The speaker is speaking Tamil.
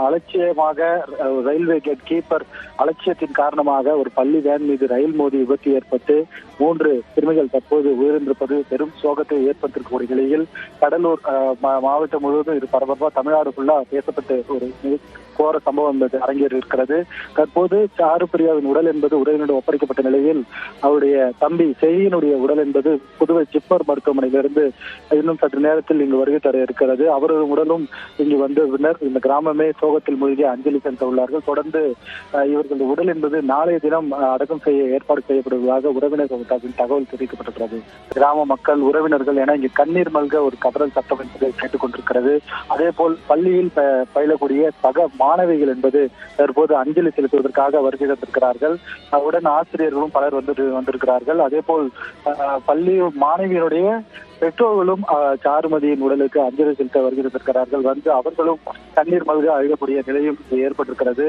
அலட்சியமாக ரயில்வே கேட் கீப்பர் அலட்சியத்தின் காரணமாக ஒரு பள்ளி வேன் மீது ரயில் மோதி விபத்து ஏற்பட்டு 3 சிறுமிகள் தற்போது உயிரிழந்திருப்பது பெரும் சோகத்தை ஏற்படுத்திருக்கக்கூடிய நிலையில் கடலூர் மாவட்டம் முழுவதும் இது பரபரப்பா தமிழ்நாடு ஃபுல்லா பேசப்பட்டு ஒரு கோர சம்பவம் என்பது அரங்கேறி இருக்கிறது. தற்போது சாருப்பிரியாவின் உடல் என்பது உறவினரிடம் ஒப்படைக்கப்பட்ட நிலையில் அவருடைய தம்பி செய்யினுடைய உடல் என்பது புதுவை ஜிப்மர் மருத்துவமனையிலிருந்து இன்னும் சற்று நேரத்தில் இங்கு வருகை தர இருக்கிறது. அவரது உடலும் இங்கு வந்த பின்னர் இந்த கிராமமே சோகத்தில் மூழ்கி அஞ்சலி செலுத்த உள்ளார்கள். தொடர்ந்து இவர்களது உடல் என்பது நாளைய தினம் அடக்கம் செய்ய ஏற்பாடு செய்யப்படுவதாக உறவினர்கள் தகவல் தெரிவிக்கப்பட்டிருக்கிறது. கிராம மக்கள் உறவினர்கள் என இங்கு கண்ணீர் மல்க ஒரு கதறல் சட்டம் என்பதை கேட்டுக் கொண்டிருக்கிறது. அதே போல் பள்ளியில் பயிலக்கூடிய சக மாணவிகள் என்பது தற்போது அஞ்சலி செலுத்துவதற்காக வருகை தந்திருக்கிறார்கள். உடன் ஆசிரியர்களும் பலர் வந்திருக்கிறார்கள். அதே போல் பள்ளி மாணவியினுடைய பெற்றோர்களும் சாருமதியின் உடலுக்கு அஞ்சலி செலுத்த வருகை தந்திருக்கிறார்கள். வந்து அவர்களும் கண்ணீர் மல்க அழுகக்கூடிய நிலையும் ஏற்பட்டிருக்கிறது.